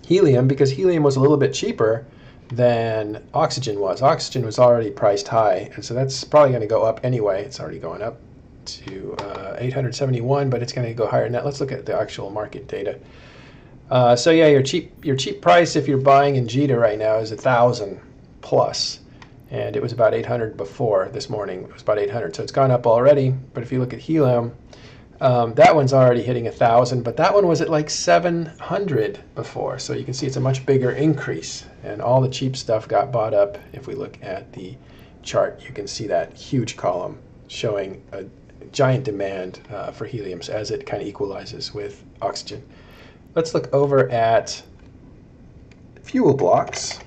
helium because helium was a little bit cheaper than oxygen was. Oxygen was already priced high, and so that's probably going to go up anyway. It's already going up to 871, but it's going to go higher than that. Let's look at the actual market data. So yeah, your cheap price if you're buying in JITA right now is 1,000 plus, and it was about 800 before this morning. It was about 800, so it's gone up already. But if you look at helium, that one's already hitting 1,000, but that one was at like 700 before. So you can see it's a much bigger increase, and all the cheap stuff got bought up. If we look at the chart, you can see that huge column showing a giant demand for helium as it kind of equalizes with oxygen. Let's look over at fuel blocks.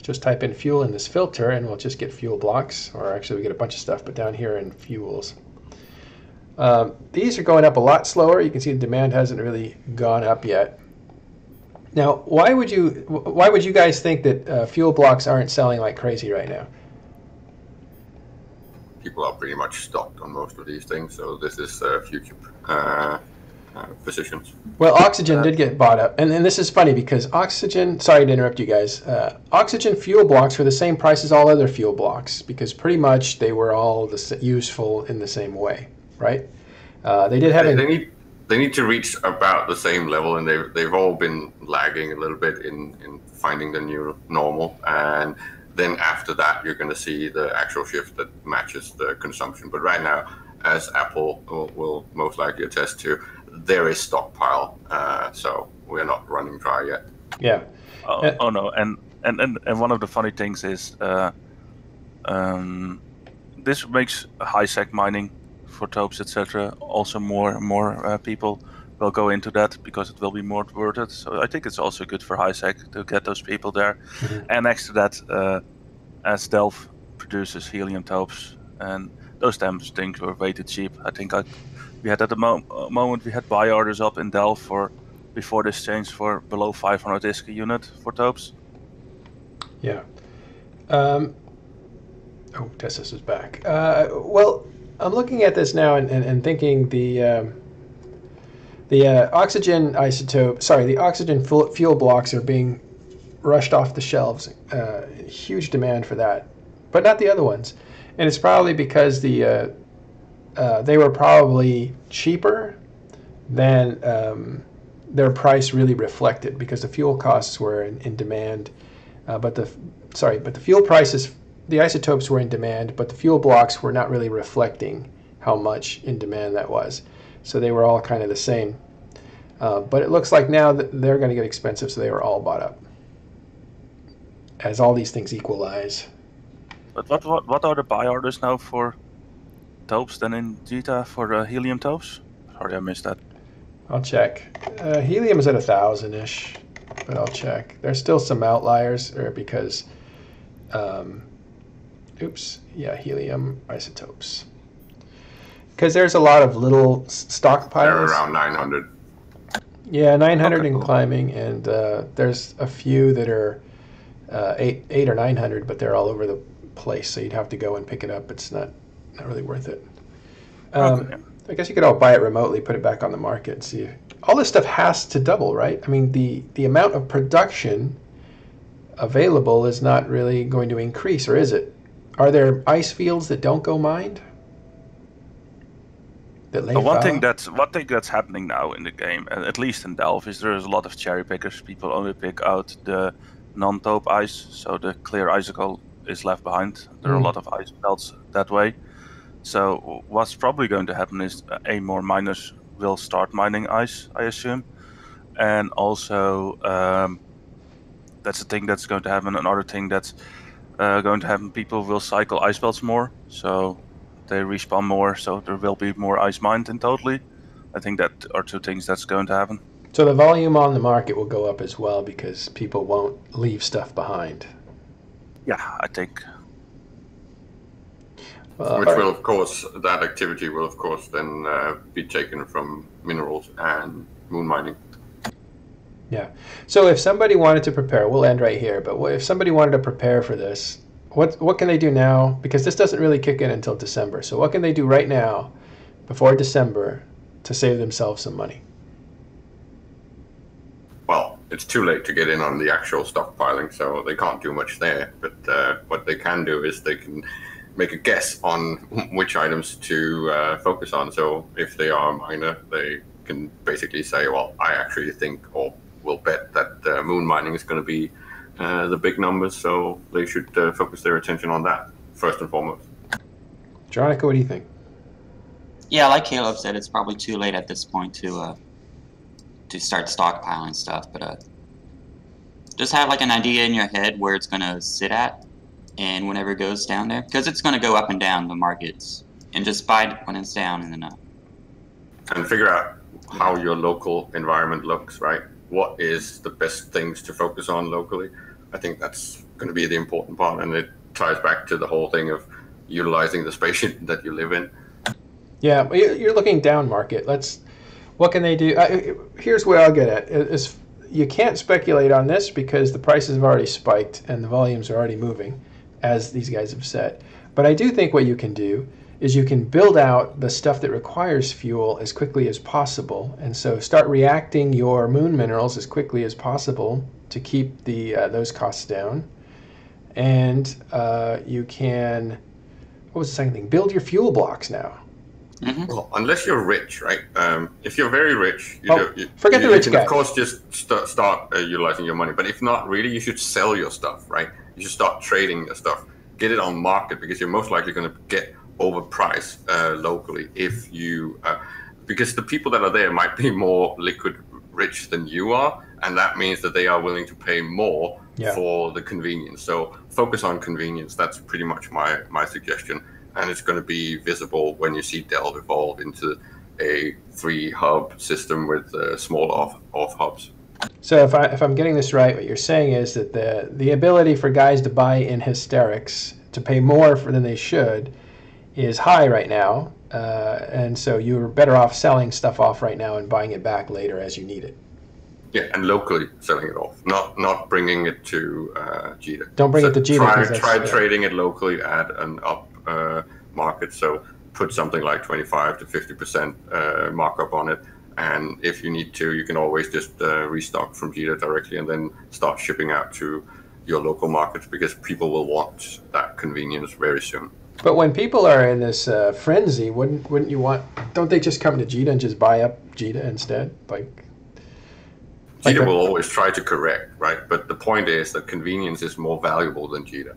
Just type in fuel in this filter, and we'll just get fuel blocks, or actually we get a bunch of stuff, but down here in fuels. These are going up a lot slower. You can see the demand hasn't really gone up yet. Now, why would you guys think that fuel blocks aren't selling like crazy right now? People are pretty much stocked on most of these things, so this is future positions. Well, oxygen did get bought up, and this is funny because oxygen, sorry to interrupt you guys, oxygen fuel blocks were the same price as all other fuel blocks because pretty much they were all useful in the same way, right? They did have they need to reach about the same level, and they've all been lagging a little bit in finding the new normal, and then after that you're going to see the actual shift that matches the consumption. But right now as Apple will most likely attest to, there is stockpile. So we're not running dry yet. Yeah. Oh no, and one of the funny things is this makes high sec mining for topes, etc. Also, more people will go into that because it will be more worth it. So I think it's also good for high sec to get those people there. Mhm. And next to that, as Delph produces helium topes, and those things were way too cheap. I think we had at the moment we had buy orders up in Delph for before this change for below 500 ISK a unit for topes. Yeah. Tessus is back. Well, I'm looking at this now and thinking the oxygen isotope, the oxygen fuel blocks are being rushed off the shelves. Huge demand for that, but not the other ones. And it's probably because they were probably cheaper than their price really reflected, because the fuel costs were in demand, but the fuel prices, the isotopes were in demand, but the fuel blocks were not really reflecting how much in demand that was. So they were all kind of the same. But it looks like now that they're going to get expensive, so they were all bought up as all these things equalize. But what are the buy orders now for topes then in Jita for helium topes? Sorry, I missed that. I'll check. Helium is at 1,000-ish, but I'll check. There's still some outliers, because, helium isotopes. Because there's a lot of little stockpiles. They're around 900. Yeah, 900 Okay, and cool. climbing, and there's a few that are 800 or 900, but they're all over the place, so you'd have to go and pick it up. It's not really worth it. Okay. I guess you could all buy it remotely, put it back on the market, and see. All this stuff has to double, right? I mean, the amount of production available is not really going to increase, or is it? Are there ice fields that don't go mined? That lay One fallow? thing that's happening now in the game, at least in Delph, is there's a lot of cherry pickers. People only pick out the non-taupe ice, so the clear icicle is left behind. There are a lot of ice belts that way. So what's probably going to happen is more miners will start mining ice, I assume, and also that's a thing that's going to happen. Another thing that's going to happen: people will cycle ice belts more, so they respawn more. So there will be more ice mined in totally. I think that are two things that's going to happen. So the volume on the market will go up as well because people won't leave stuff behind. Yeah, I think. Which will, of course, that activity will, of course, then be taken from minerals and moon mining. Yeah. So if somebody wanted to prepare, we'll end right here, but if somebody wanted to prepare for this, what can they do now? Because this doesn't really kick in until December. So what can they do right now, before December, to save themselves some money? Well, it's too late to get in on the actual stockpiling, so they can't do much there. But what they can do is they can make a guess on which items to focus on. So if they are a miner, they can basically say, well, I actually think or will bet that moon mining is going to be the big numbers, so they should focus their attention on that first and foremost. Jonica, what do you think? Yeah, like Caleb said, it's probably too late at this point to start stockpiling stuff, but just have like an idea in your head where it's going to sit at, and whenever it goes down there, because it's going to go up and down the markets, and just buy it when it's down and then up. And figure out how your local environment looks, right? What is the best things to focus on locally? I think that's going to be the important part, and it ties back to the whole thing of utilizing the space that you live in. Yeah, you're looking down market. What can they do? Here's where I'll get at. Is you can't speculate on this because the prices have already spiked and the volumes are already moving, as these guys have said. But I do think what you can do is you can build out the stuff that requires fuel as quickly as possible, and so start reacting your moon minerals as quickly as possible to keep those costs down. And you can, what was the second thing? Build your fuel blocks now. Mm-hmm. Well, unless you're rich, right? If you're very rich, forget the rich you can, guy. of course, just start utilizing your money. But if not, really, you should sell your stuff, right? You should start trading your stuff. Get it on market, because you're most likely going to get overprice locally if you because the people that are there might be more liquid rich than you are, and that means that they are willing to pay more for the convenience. So focus on convenience. That's pretty much my suggestion, and it's going to be visible when you see Delve evolve into a 3-hub system with small off hubs. So if I'm getting this right, what you're saying is that the ability for guys to buy in hysterics to pay more than they should is high right now, and so you're better off selling stuff off right now and buying it back later as you need it. Yeah, and locally selling it off, not bringing it to JITA. Don't bring it to JITA. Try trading it locally at an up market. So put something like 25 to 50% markup on it. And if you need to, you can always just restock from JITA directly and then start shipping out to your local markets, because people will want that convenience very soon. But when people are in this frenzy, wouldn't you want? Don't they just come to JITA and just buy up JITA instead? JITA will always try to correct, right? But the point is that convenience is more valuable than JITA.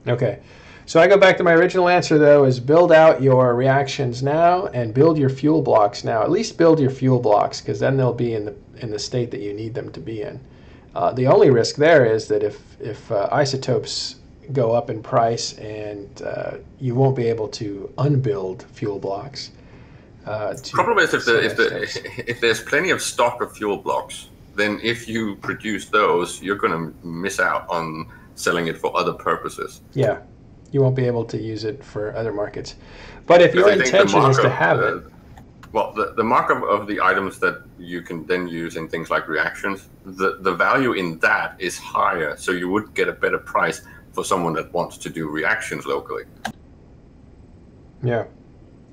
Okay. So I go back to my original answer, though, is build out your reactions now and build your fuel blocks now. At least build your fuel blocks, because then they'll be in the state that you need them to be in. The only risk there is that if isotopes go up in price and you won't be able to unbuild fuel blocks. The problem is if there's plenty of stock of fuel blocks, then if you produce those, you're going to miss out on selling it for other purposes. Yeah. You won't be able to use it for other markets. But if your intention is to have it... Well, the markup of the items that you can then use in things like reactions, the value in that is higher, so you would get a better price for someone that wants to do reactions locally. Yeah.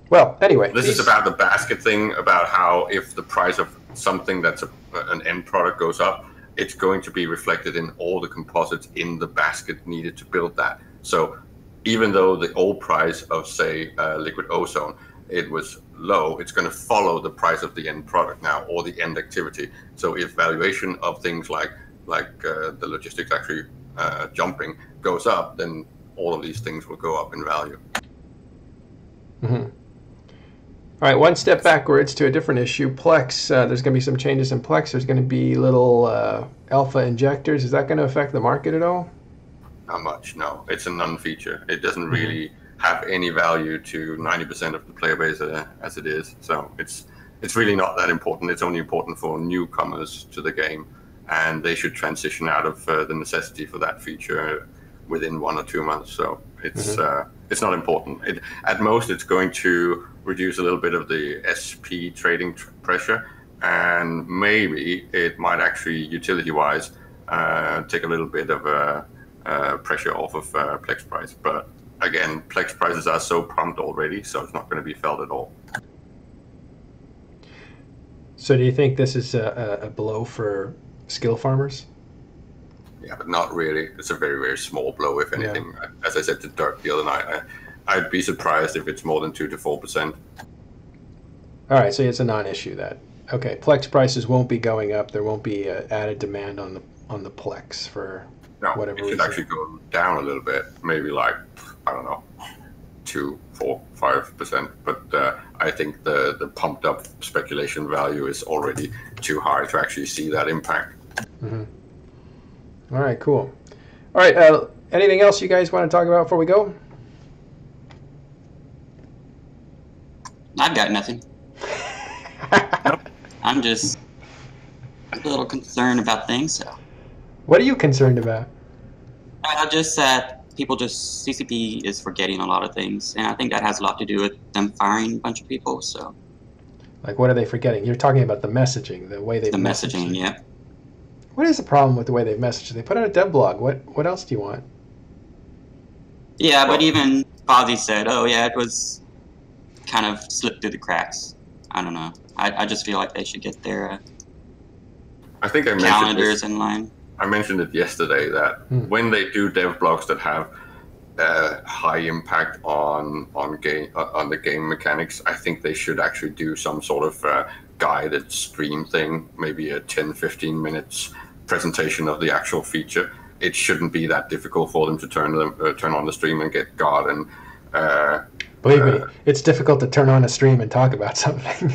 Well, anyway. This is about the basket thing, about how if the price of something that's an end product goes up, it's going to be reflected in all the composites in the basket needed to build that. So even though the old price of, say, liquid ozone, it was low, it's going to follow the price of the end product now, or the end activity. So if valuation of things like the logistics actually jumping goes up, then all of these things will go up in value. Mm-hmm. All right, one step backwards to a different issue. Plex, there's going to be some changes in Plex. There's going to be little alpha injectors. Is that going to affect the market at all? Not much, no. It's a non-feature. It doesn't really have any value to 90% of the player base as it is. So it's really not that important. It's only important for newcomers to the game, and they should transition out of the necessity for that feature within 1 or 2 months. So it's not important. At most, it's going to reduce a little bit of the SP trading pressure, and maybe it might actually, utility-wise, take a little bit of pressure off of Plex price. But again, Plex prices are so pumped already, so it's not going to be felt at all. So do you think this is a blow for skill farmers? Yeah, but not really. It's a very, very small blow, if anything. Yeah. As I said to Dirk the other night, I'd be surprised if it's more than 2 to 4%. All right, so it's a non-issue that. Okay, Plex prices won't be going up. There won't be added demand on the Plex for whatever reason. It should actually go down a little bit, maybe like, I don't know, 2, 4, 5%. But I think the pumped up speculation value is already too high to actually see that impact. Mm-hmm. All right, cool. All right, anything else you guys want to talk about before we go? I've got nothing. I'm just a little concerned about things. So. What are you concerned about? Just that CCP is forgetting a lot of things, and I think that has a lot to do with them firing a bunch of people. So, like, what are they forgetting? You're talking about the messaging, the way they messaging, yeah. What is the problem with the way they've messaged? They put out a dev blog. What else do you want? Yeah, but even Fozzie said, "Oh yeah, it was kind of slipped through the cracks." I don't know. I just feel like they should get their I think I calendars in line. I mentioned it yesterday that when they do dev blogs that have high impact on the game mechanics, I think they should actually do some sort of guided stream thing, maybe a 10-15 minutes presentation of the actual feature. It shouldn't be that difficult for them to turn on the stream and get guard and Believe me, it's difficult to turn on a stream and talk about something.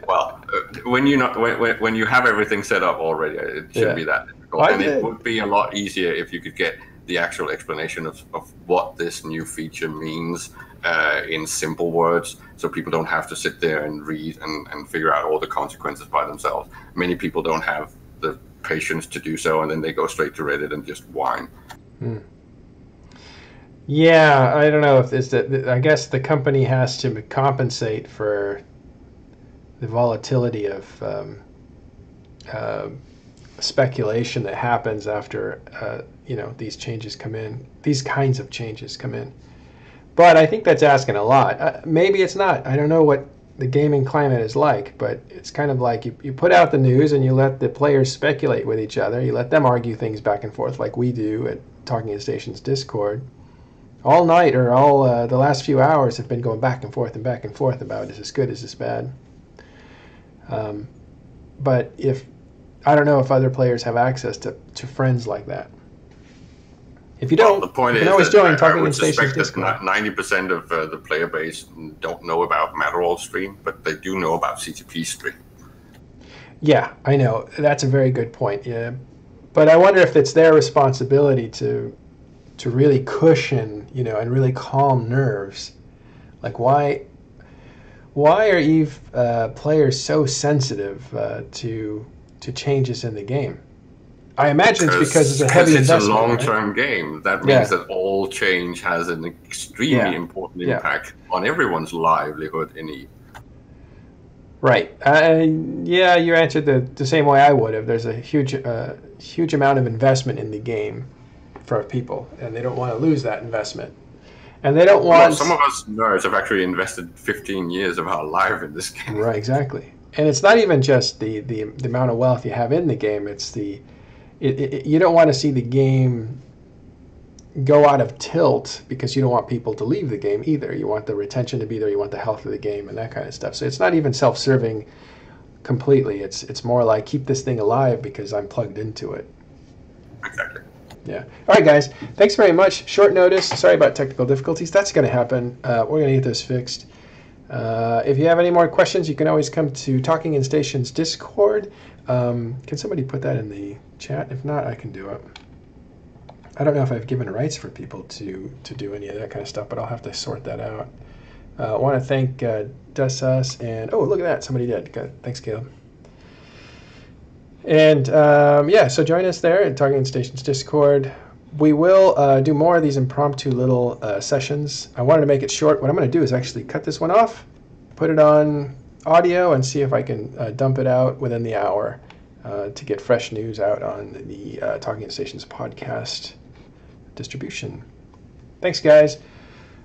Well, when you have everything set up already, it shouldn't be that difficult. And it would be a lot easier if you could get the actual explanation of what this new feature means in simple words, so people don't have to sit there and read and figure out all the consequences by themselves. Many people don't have the patience to do so, and then they go straight to Reddit and just whine. Yeah, I don't know if it's that. I guess the company has to compensate for the volatility of speculation that happens after these changes come in. These kinds of changes come in. But I think that's asking a lot. Maybe it's not. I don't know what the gaming climate is like, but it's kind of like you put out the news and you let the players speculate with each other. You let them argue things back and forth like we do at Talking Stations Discord. All night or all the last few hours have been going back and forth about is this good, is this bad? But I don't know if other players have access to friends like that. If you don't, the point you can is always join Talking I would Stations suspect Discord. that 90% of the player base don't know about Matterall stream, but they do know about CTP stream. Yeah, I know. That's a very good point. Yeah, but I wonder if it's their responsibility to really cushion, and really calm nerves. Like why are EVE players so sensitive to changes in the game? I imagine it's because it's a heavy investment. It's a long-term right? game. That means that all change has an extremely important impact on everyone's livelihood in EVE. Right. Yeah, you answered the same way I would have. There's a huge amount of investment in the game for people, and they don't want to lose that investment. And they don't want... Well, some of us nerds have actually invested 15 years of our life in this game. Right, exactly. And it's not even just the amount of wealth you have in the game. It's you don't want to see the game go out of tilt because you don't want people to leave the game either. You want the retention to be there. You want the health of the game and that kind of stuff. So it's not even self-serving completely. It's more like keep this thing alive because I'm plugged into it. Exactly. Yeah. All right, guys. Thanks very much. Short notice. Sorry about technical difficulties. That's going to happen. We're going to get this fixed. If you have any more questions, you can always come to Talking in Stations Discord. Can somebody put that in the chat? If not, I can do it. I don't know if I've given rights for people to do any of that kind of stuff, but I'll have to sort that out. I want to thank Dussus and... Oh, look at that. Somebody did. Good. Thanks, Caleb. And, so join us there at Talking Stations Discord. We will do more of these impromptu little sessions. I wanted to make it short. What I'm going to do is actually cut this one off, put it on audio, and see if I can dump it out within the hour to get fresh news out on the Talking Stations podcast distribution. Thanks, guys.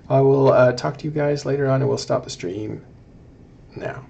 I will talk to you guys later on, and we'll stop the stream now.